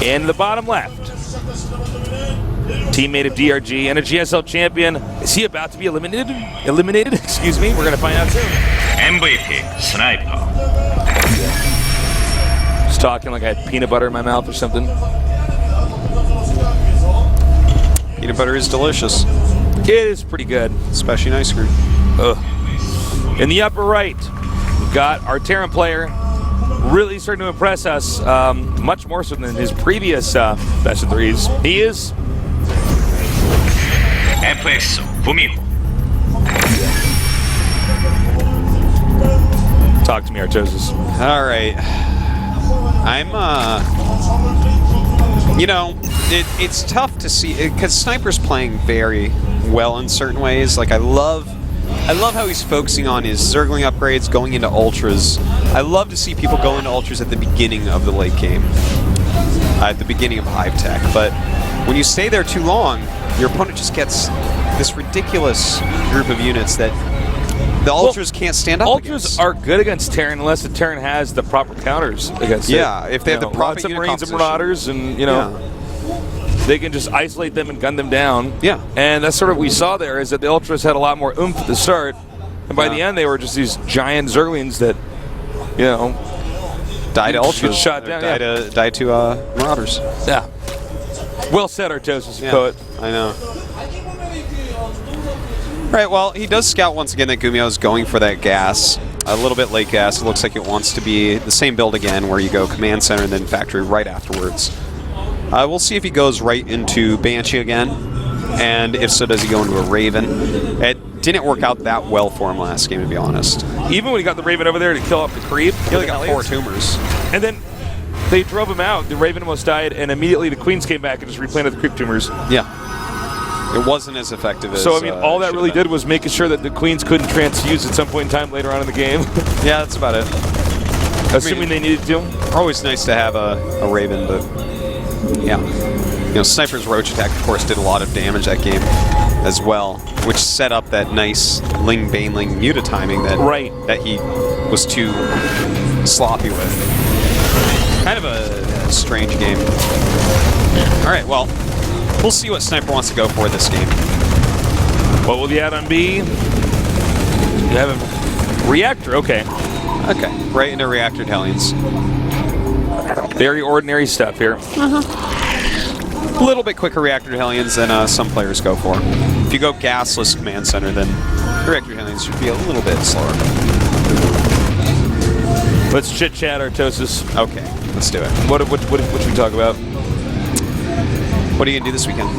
In the bottom left, teammate of DRG and a GSL champion. Is he about to be eliminated? Excuse me. We're going to find out soon. MVP, Sniper. Just talking like I had peanut butter in my mouth or something. Peanut butter is delicious. It is pretty good. Especially in ice cream. Ugh. In the upper right, we've got our Terran player really starting to impress us, much more so than his previous best of threes. He is GuMiho. Talk to me, Artosis. All right. I'm, you know, it's tough to see, because Sniper's playing very well in certain ways. Like, I love how he's focusing on his Zergling upgrades, going into Ultras. I love to see people go into Ultras at the beginning of the late game, at the beginning of Hive Tech. But when you stay there too long, your opponent just gets this ridiculous group of units that the Ultras can't stand up Ultras against. are good against Terran unless the Terran has the proper counters against it. Yeah, if they have the proper lots of unit Marines and composition. Marauders, and you know, they can just isolate them and gun them down. Yeah. And that's sort of what we saw there, is that the Ultras had a lot more oomph at the start, and by the end they were just these giant Zerglings that, you know, Die to Ultras. get shot down. Die to Marauders. Yeah. Well said, Artosis, Yeah, poet. I know. Right, well, he does scout once again that GuMiho is going for that gas. A little bit late gas. It looks like it wants to be the same build again, where you go command center and then factory right afterwards. We'll see if he goes right into Banshee again, and if so, does he go into a Raven. It didn't work out that well for him last game, to be honest. Even when he got the Raven over there to kill off the creep, He only got 4 tumors. and then they drove him out. The Raven almost died, and immediately the Queens came back and just replanted the creep tumors. Yeah. It wasn't as effective as... So, I mean, all that really been. did was making sure that the Queens couldn't transfuse at some point in time later on in the game. Yeah, that's about it. Assuming they needed to. Always nice to have a Raven, but yeah. You know, Sniper's Roach attack, of course, did a lot of damage that game as well, which set up that nice Ling Baneling Muta timing that he was too sloppy with. Kind of a strange game. All right, well, we'll see what Sniper wants to go for this game. What will the add-on be? You have a reactor, okay. Okay, right into Reactor Hellions. Very ordinary stuff here. A little bit quicker Reactor Hellions than some players go for. If you go gasless Command Center, then Reactor Hellions should be a little bit slower. Let's chit-chat, Artosis. Okay, let's do it. What should we talk about? What are you going to do this weekend?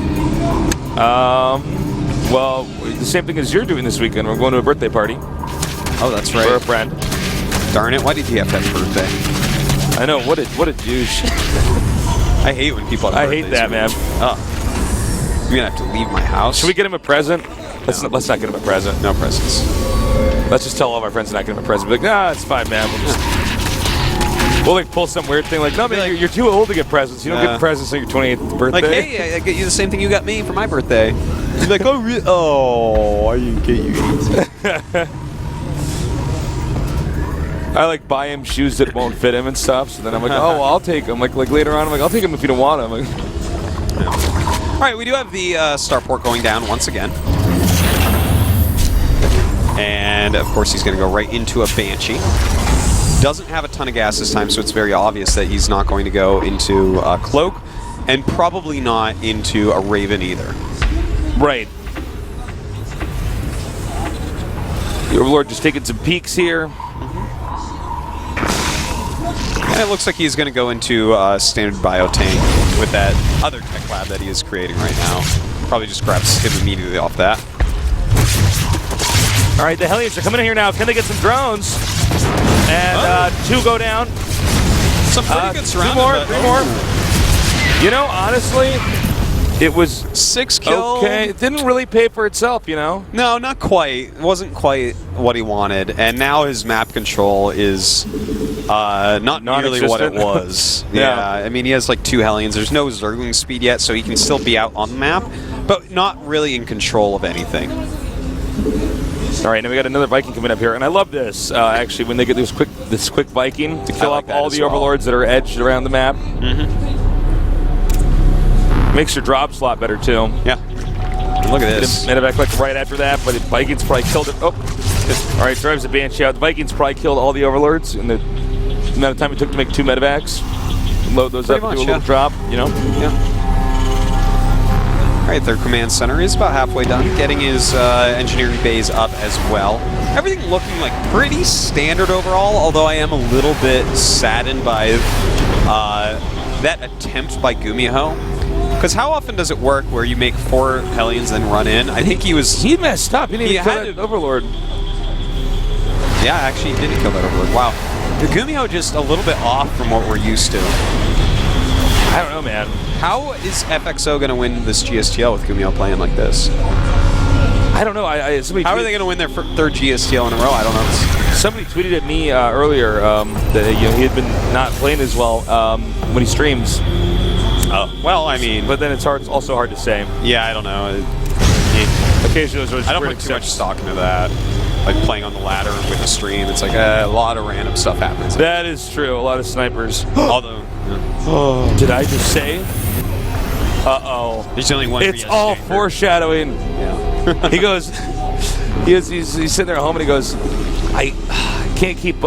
Well, the same thing as you're doing this weekend. We're going to a birthday party. Oh, that's right. For a friend. Darn it, why did he have to have a birthday? I know, what a douche. I hate when people have birthdays. I hate that, man. Oh. You're going to have to leave my house? Should we get him a present? Let's not get him a present. No presents. Let's just tell all of our friends to not get him a present. Be like, nah, it's fine, man. We'll like pull some weird thing like, no, man, you're too old to get presents. You don't get presents on your 28th birthday. Like, hey, I get you the same thing you got me for my birthday. You're like, oh, really? Oh, I didn't get you. I like buy him shoes that won't fit him and stuff. So then I'm like, oh, well, I'll take them. Like later on, I'm like, I'll take them if you don't want them. Like, all right, we do have the starport going down once again. And, of course, he's going to go right into a Banshee. Doesn't have a ton of gas this time, so it's very obvious that he's not going to go into a Cloak, and probably not into a Raven either. right. The Overlord just taking some peeks here. And it looks like he's going to go into standard biotank with that other tech lab that he is creating right now. Probably just grabs him immediately off that. All right, the Hellions are coming in here now. Can they get some drones? And 2 go down. Some pretty good surrounding. 3 more. You know, honestly, it was 6 kills. okay. It didn't really pay for itself, you know? No, not quite. It wasn't quite what he wanted. And now his map control is not nearly what it was. Yeah. I mean, he has like 2 Hellions. There's no Zergling speed yet, so he can still be out on the map, but not really in control of anything. All right, now we got another Viking coming up here, and I love this, actually, when they get this quick Viking to kill like off that all as the well. Overlords that are edged around the map. Makes your drops a lot better too. Yeah. Look at this. Medevac like right after that, but the Vikings probably killed it. Oh, all right, drives the Banshee out. The Vikings probably killed all the Overlords in the amount of time it took to make 2 Medevacs. Load those Pretty up, much, do a little drop, you know? Yeah. All right, their command center is about halfway done, getting his engineering bays up as well. Everything looking like pretty standard overall, although I am a little bit saddened by that attempt by GuMiho. Because how often does it work where you make 4 Hellions and then run in? I think he messed up. He didn't even kill that Overlord. Yeah, actually he didn't kill that Overlord. Wow. The GuMiho just a little bit off from what we're used to. I don't know, man. How is FXO going to win this GSTL with GuMiho playing like this? I don't know. How are they going to win their 3rd GSTL in a row? I don't know. Somebody tweeted at me earlier that he had been not playing as well when he streams. Well, I mean, but then it's also hard to say. Yeah, I don't know. Occasionally, I don't put too much stock into that. Like playing on the ladder with a stream, it's like a lot of random stuff happens. That is true. A lot of snipers. Although, did I just say? Uh-oh. There's only one. It's all foreshadowing. Yeah. He goes. He's sitting there at home and he goes, I can't keep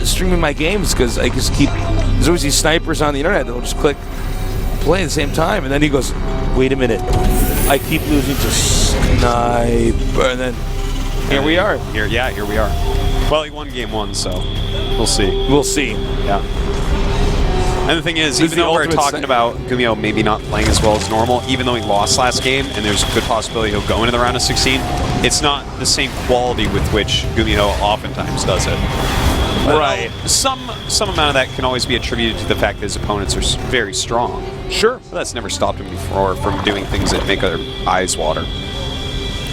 streaming my games because I just keep. There's always these snipers on the internet that'll just click play at the same time, and then he goes, wait a minute, I keep losing to sniper, and then here we are. Here we are. Well, he won game 1, so we'll see. We'll see. Yeah. And the thing is, even though we're talking about GuMiho maybe not playing as well as normal, even though he lost last game, and there's a good possibility he'll go into the round of 16, it's not the same quality with which GuMiho oftentimes does it. Right. Some amount of that can always be attributed to the fact that his opponents are very strong. Sure. But that's never stopped him before from doing things that make other eyes water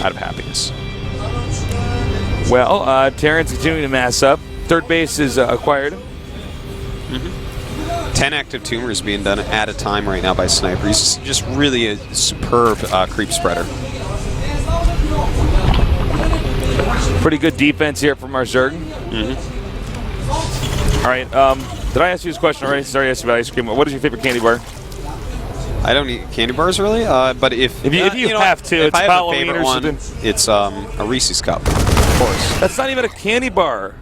out of happiness. Well, Terran's continuing to mass up. 3rd base is acquired. 10 active tumors being done at a time right now by Sniper. He's just really a superb creep spreader. Pretty good defense here from our Zerg. All right. Did I ask you this question already? Sorry, I asked you about ice cream. What is your favorite candy bar? I don't eat candy bars really, but if you have to, if it's I have a Halloween favorite or one, something. it's a Reese's cup, of course. That's not even a candy bar.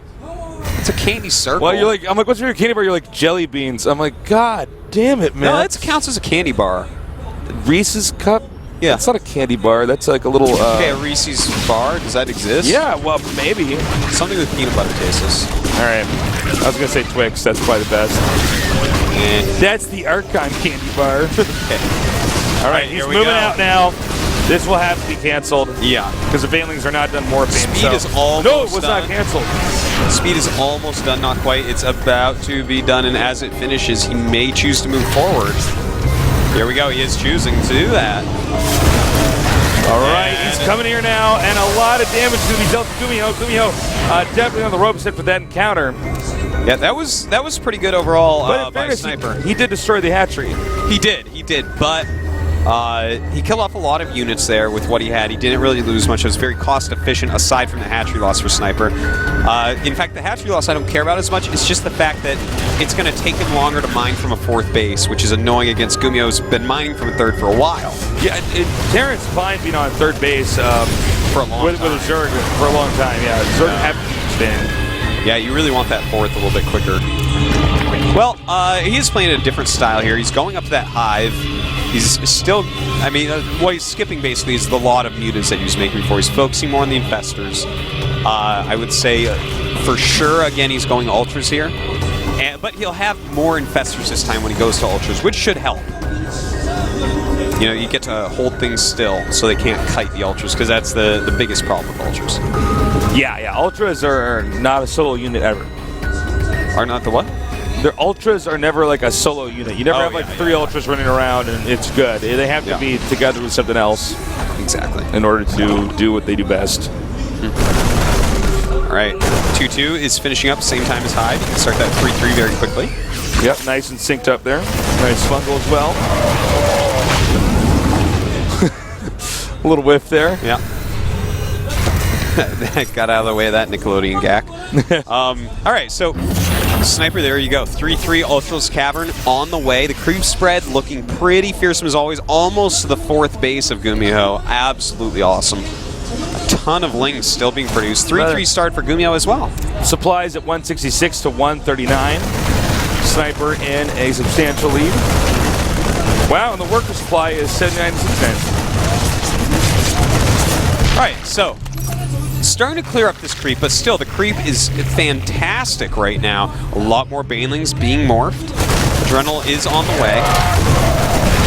It's a candy circle. Well, I'm like, what's your candy bar? You're like, jelly beans. I'm like, God damn it, man. No, that counts as a candy bar. Reese's cup? Yeah. It's not a candy bar. That's like a little... okay, a Reese's bar? Does that exist? Yeah, well, maybe. Something with peanut butter tastes. All right. I was going to say Twix. That's probably the best. That's the Archon candy bar. Okay. All right, he's moving out now. This will have to be canceled. Yeah. Because the Banelings are not done morphing. Speed is almost No, it was done. not canceled. Speed is almost done, not quite. It's about to be done, and as it finishes, he may choose to move forward. Here we go. He is choosing to do that. All right, he's coming here now, and a lot of damage is going to be dealt to GuMiho. GuMiho definitely on the ropes for that encounter. Yeah, that was pretty good overall But in by fairness, Sniper. he did destroy the hatchery. He did, but he killed off a lot of units there with what he had. He didn't really lose much. It was very cost efficient aside from the hatchery loss for Sniper. In fact, the hatchery loss I don't care about as much. It's just the fact that it's going to take him longer to mine from a 4th base, which is annoying against GuMiho, who's been mining from a 3rd for a while. Yeah, Terran's fine being on 3rd base for a long time. With a Zerg for a long time, yeah. Zerg have to keep staying. Yeah, you really want that 4th a little bit quicker. Well, he is playing a different style here. He's going up to that hive. He's still, I mean, what he's skipping basically is the lot of mutants that he was making before. He's focusing more on the infestors. I would say for sure, again, he's going ultras here. But he'll have more infestors this time when he goes to ultras, which should help. You know, you get to hold things still so they can't kite the ultras, because that's the biggest problem with ultras. Yeah, ultras are not a solo unit ever. Are not the what? Their ultras are never like a solo unit. You never have like 3 ultras running around and it's good. They have to be together with something else. Exactly. In order to do what they do best. All right, 2-2 is finishing up same time as Hive. You can start that 3-3 very quickly. Yep, nice and synced up there. Nice fungal as well. A little whiff there. Yeah. Got out of the way of that Nickelodeon gack. All right, so Sniper, there you go. 3-3 Ultra's Cavern on the way. The creep spread looking pretty fearsome as always. Almost to the 4th base of GuMiho. Absolutely awesome. A ton of links still being produced. 3-3 start for GuMiho as well. Supplies at 166 to 139. Sniper in a substantial lead. Wow, and the worker supply is 79 to 69. All right, so starting to clear up this creep, but still the creep is fantastic right now. A lot more banelings being morphed. Adrenal is on the way.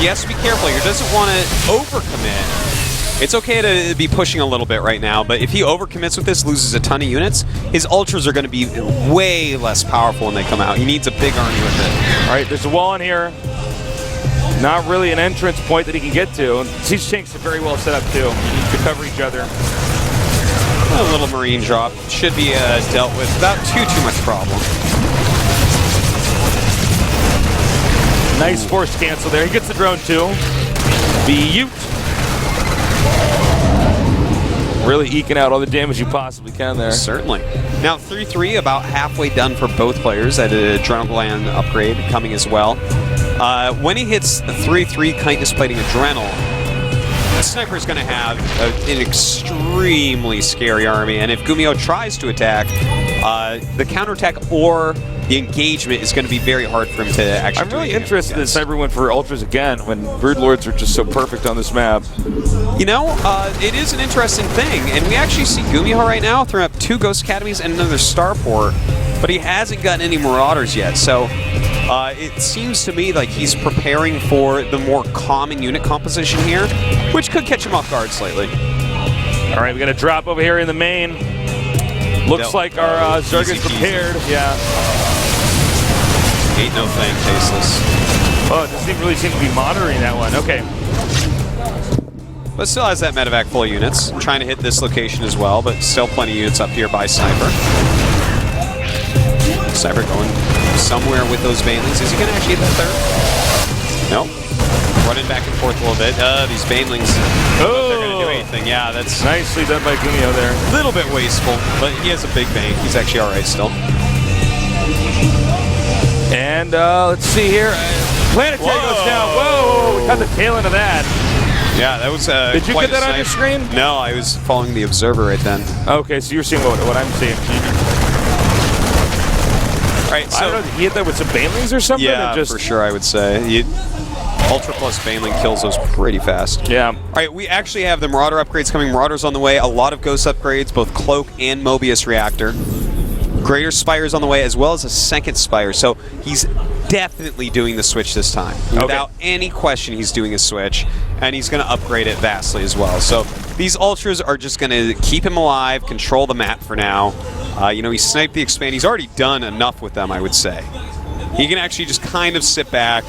He has to be careful here. Doesn't want to overcommit. It's okay to be pushing a little bit right now, but if he overcommits with this, loses a ton of units, his ultras are going to be way less powerful when they come out. He needs a big army with it. All right, there's a wall in here. Not really an entrance point that he can get to. Siege tanks are very well set up too to cover each other. A little marine drop should be dealt with without too much problem. Nice force cancel there. He gets the drone too. Beaut. Really eking out all the damage you possibly can there. Certainly. Now 3-3, about halfway done for both players. At an adrenal gland upgrade coming as well. When he hits the 3-3 chitinous plating adrenal, the Sniper is going to have an extremely scary army, and if GuMiho tries to attack, the counterattack or the engagement is going to be very hard for him to actually I'm really interested that Sniper went for Ultras again when Broodlords are just so perfect on this map. You know, it is an interesting thing, and we actually see GuMiho right now throwing up 2 Ghost Academies and another Starport, but he hasn't gotten any Marauders yet, so it seems to me like he's preparing for the more common unit composition here, which could catch him off guard slightly. All right, we got a drop over here in the main. Looks like our Zerg's prepared. Yeah. Ain't no thing, tasteless. Oh, it doesn't even really seem to be monitoring that one. Okay. But still has that medevac full of units. I'm trying to hit this location as well, but still plenty of units up here by Sniper. Sniper going somewhere with those banelings. Is he going to actually hit that third? Nope. Running back and forth a little bit. These banelings, I don't know if they're going to do anything. Yeah, that's nicely done by GuMiho there. A little bit wasteful, but he has a big bank. He's actually all right still. And let's see here. Planetary goes down. Whoa! We got the tail end of that. Yeah, that was Did you get that on your screen? No, I was following the observer right then. Okay, so you're seeing what I'm seeing. Right, so I don't know, did he hit that with some banelings or something? Yeah, or just... for sure, I would say. Ultra plus baneling kills those pretty fast. Yeah. All right, we actually have the Marauder upgrades coming. Marauders on the way. A lot of Ghost upgrades, both Cloak and Mobius Reactor. Greater Spire's on the way, as well as a second Spire. So he's definitely doing the switch this time. Without any question, he's doing a switch, and he's going to upgrade it vastly as well. So these Ultras are just going to keep him alive, control the map for now. You know, he sniped the expand. He's already done enough with them, I would say. He can actually just kind of sit back,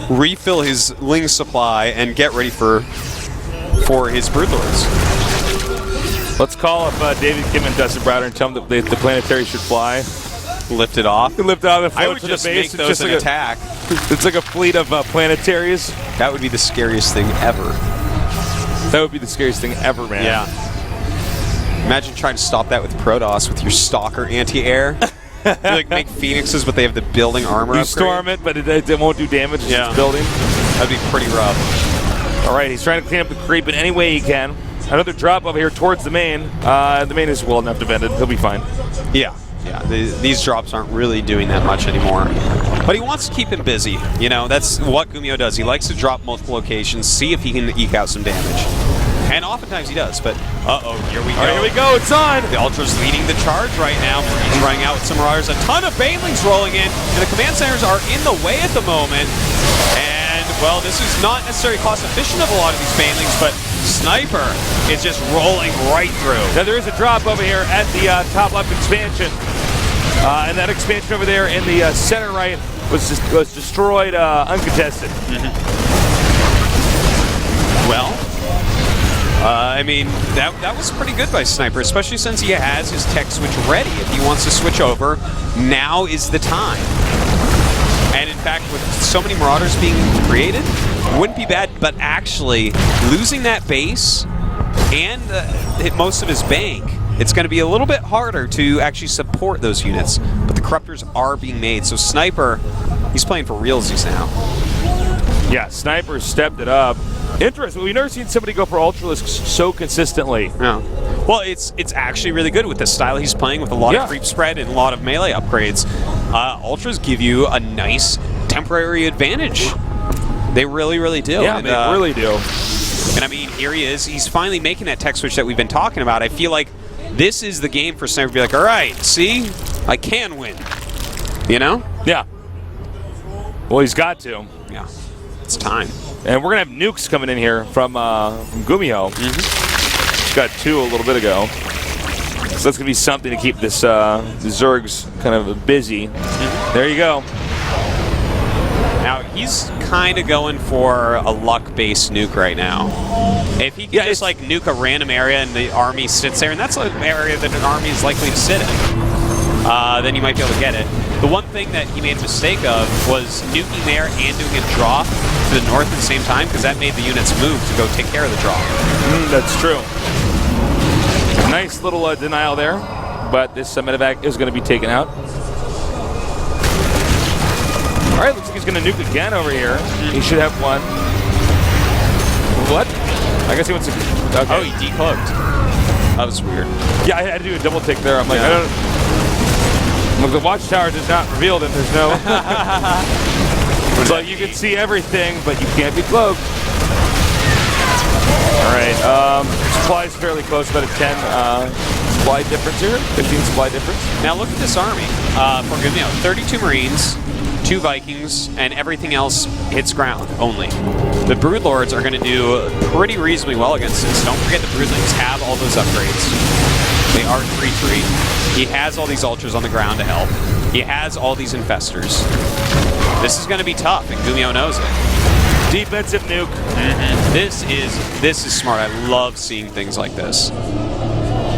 refill his Ling supply, and get ready for his Broodlords. Let's call up David Kim and Dustin Browder and tell them that the planetary should fly. Lift it off. Lift it off and float I would to just the base. make those an attack. It's like a fleet of planetaries. That would be the scariest thing ever. That would be the scariest thing ever, man. Yeah. Imagine trying to stop that with Protoss with your Stalker anti-air. You like make Phoenixes, but they have the building armor You upgrade. storm it, but it won't do damage. It's just building. That'd be pretty rough. All right, he's trying to clean up the creep in any way he can. Another drop over here towards the main. The main is well enough defended. He'll be fine. Yeah. These drops aren't really doing that much anymore. But he wants to keep him busy. You know, that's what GuMiho does. He likes to drop multiple locations, see if he can eke out some damage. And oftentimes he does, but here we go. All right, here we go, it's on! The Ultra's leading the charge right now. He's running out with some Marauders. A ton of Banelings rolling in, and the command centers are in the way at the moment. And, well, this is not necessarily cost efficient of a lot of these Banelings, but Sniper is just rolling right through. Now there is a drop over here at the top left expansion. And that expansion over there in the center right was destroyed uncontested. Well, I mean, that was pretty good by Sniper, especially since he has his tech switch ready. If he wants to switch over, now is the time. And in fact, with so many Marauders being created, it wouldn't be bad, but actually losing that base and hit most of his bank It's going to be a little bit harder to actually support those units, but the Corruptors are being made. So Sniper, he's playing for realsies now. Yeah, Sniper stepped it up. Interesting. We've never seen somebody go for Ultralisks so consistently. No. Well, it's actually really good with the style he's playing with a lot of creep spread and a lot of melee upgrades. Ultras give you a nice temporary advantage. They really, really do. Yeah, and, they really do. And I mean, here he is. He's finally making that tech switch that we've been talking about. I feel like this is the game for Sniper to be like, all right, see, I can win. You know? Yeah. Well, he's got to. Yeah. It's time. And we're going to have nukes coming in here from GuMiho. He's got 2 a little bit ago. So that's going to be something to keep this the Zergs kind of busy. There you go. Now, he's kind of going for a luck-based nuke right now. If he can just like nuke a random area and the army sits there, and that's an area that an army is likely to sit in, then you might be able to get it. The one thing that he made a mistake of was nuking there and doing a draw to the north at the same time, because that made the units move to go take care of the draw. That's true. Nice little denial there, but this medevac is going to be taken out. All right, looks like he's going to nuke again over here. He should have 1. What? I guess he wants to... Okay. Oh, he decloaked. That was weird. Yeah, I had to do a double take there. I'm like, I don't... Look, the watchtower did not reveal that there's no... So you can see everything, but you can't be cloaked. All right, supply is fairly close, about a 10 supply difference here, 15 supply difference. Now look at this army for GuMiho. 32 Marines, 2 Vikings, and everything else hits ground only. The Broodlords are going to do pretty reasonably well against this. Don't forget the Broodlings have all those upgrades. They are 3-3. He has all these Ultras on the ground to help. He has all these Infestors. This is going to be tough, and GuMiho knows it. Defensive nuke. This is smart. I love seeing things like this.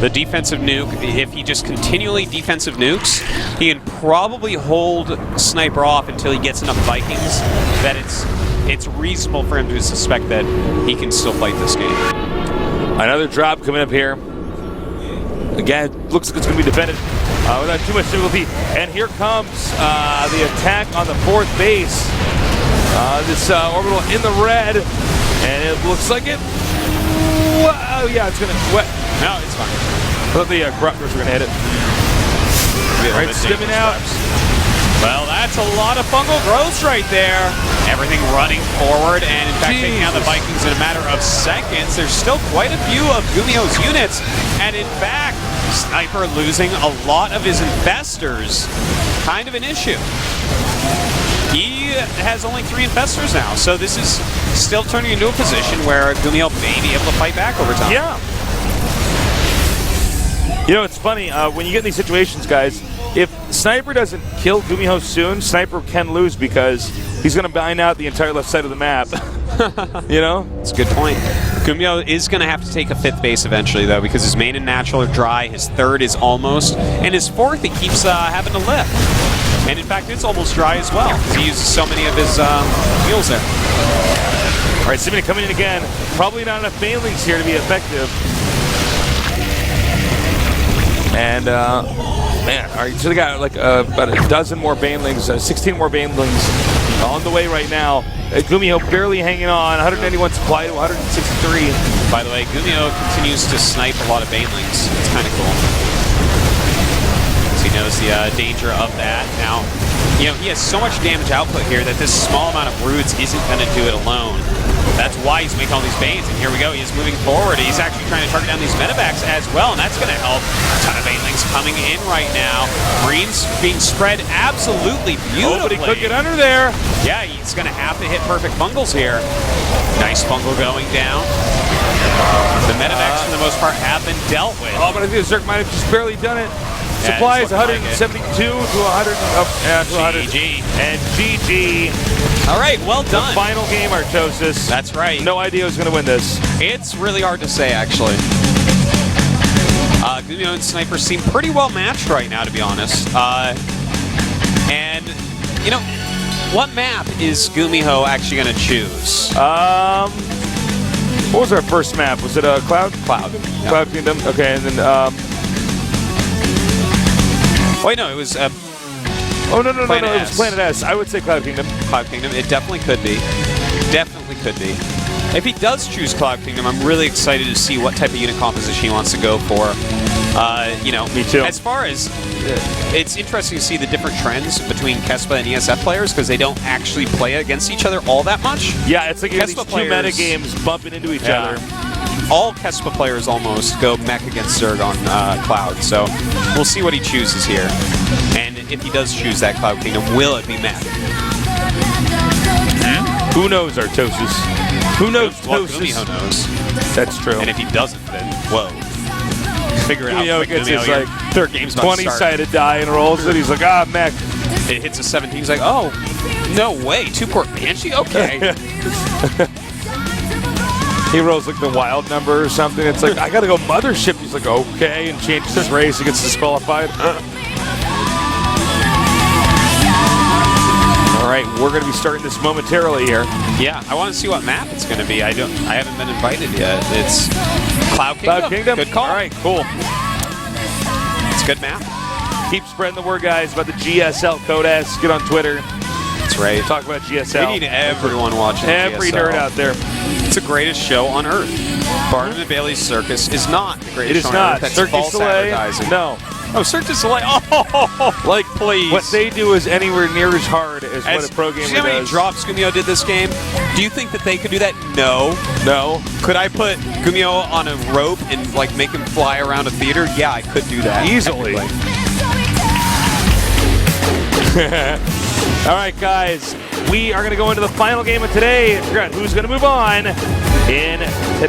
The defensive nuke, if he just continually defensive nukes, he can probably hold Sniper off until he gets enough Vikings that it's reasonable for him to suspect that he can still fight this game. Another drop coming up here. Again, looks like it's going to be defended without too much difficulty. And here comes the attack on the 4th base. This orbital in the red, and it looks like it. Wow, yeah, it's going to. No, it's fine. I thought the Corruptors were going to hit it. All right, stimming out. Well, that's a lot of fungal growths right there. Everything running forward, and in fact, taking out the Vikings in a matter of seconds. There's still quite a few of GuMiho's units, and in fact, Sniper losing a lot of his Infestors. Kind of an issue. He has only 3 Infestors now, so this is still turning into a position where GuMiho may be able to fight back over time. Yeah. You know, it's funny, when you get in these situations, guys, if Sniper doesn't kill GuMiho soon, Sniper can lose because he's going to bind out the entire left side of the map. You know? That's a good point. GuMiho is going to have to take a 5th base eventually, though, because his main and natural are dry, his 3rd is almost, and his 4th he keeps having to lift. And in fact, it's almost dry as well, because he uses so many of his heals there. All right, Simony coming in again. Probably not enough banelings here to be effective. And, man, all right, so they got like about a dozen more banelings, 16 more banelings on the way right now. GuMiho barely hanging on, 191 supply to 163. By the way, GuMiho continues to snipe a lot of banelings. It's kind of cool. He knows the danger of that. Now, you know, he has so much damage output here that this small amount of broods isn't going to do it alone. That's why he's making all these banes, and here we go. He's moving forward. He's actually trying to target down these medevacs as well, and that's going to help. A ton of banelings coming in right now. Marines being spread absolutely beautifully. Oh, but he could get under there. Yeah, he's going to have to hit perfect fungals here. Nice fungal going down. The medevacs, for the most part, have been dealt with. Oh, but I think the Zerg might have just barely done it. Yeah, supply is 172 to 100. To 100. GG. And GG. All right, well done. The final game, Artosis. That's right. No idea who's going to win this. It's really hard to say, actually. GuMiho and Sniper seem pretty well matched right now, to be honest. And, you know, what map is GuMiho actually going to choose? What was our first map? Was it Cloud? Cloud. Cloud Kingdom. Okay, and then Wait, no, it was Oh, no, Planet it was S. Planet S. I would say Cloud Kingdom. Cloud Kingdom. It definitely could be. Definitely could be. If he does choose Cloud Kingdom, I'm really excited to see what type of unit composition he wants to go for. You know, Me too. As far as it's interesting to see the different trends between Kespa and ESF players because they don't actually play against each other all that much. Yeah, it's like you have these Kespa two meta players- games bumping into each Yeah. other. All Kespa players almost go mech against Zerg on Cloud, so we'll see what he chooses here. And if he does choose that Cloud Kingdom, will it be mech? Who knows, Artosis? Who knows, Well, Tosis? GuMiho knows. That's true. And if he doesn't, then whoa. Figure it out. GuMiho quick, gets GuMiho, his, your like, third game's about to start. 20-sided die and rolls it. He's like, ah, mech. It hits a 17. He's like, oh, no way. 2-port Banshee? Okay. He rolls like the wild number or something. It's like, I gotta go mothership. He's like, okay, and changes his race. He gets disqualified. All right, we're gonna be starting this momentarily here. Yeah, I want to see what map it's going to be. I haven't been invited yet. It's Cloud Kingdom. Cloud Kingdom? Good call. All right, cool. It's a good map. Keep spreading the word, guys, about the GSL Codex. Get on Twitter. That's right. Talk about GSL. We need everyone watching Every GSL. nerd out there. It's the greatest show on earth. Barnum and Bailey's Circus is not the It greatest is show on not. earth. That's Cirque du false Soleil? advertising. No. Oh, Cirque du Soleil. Oh, Like, please. what they do is anywhere near as hard as what a pro gamer see how many does. drops GuMiho did this game? Do you think that they could do that? No. No. Could I put GuMiho on a rope and like make him fly around a theater? Yeah, I could do that. Easily. All right, guys. We are going to go into the final game of today and figure out who's going to move on in today.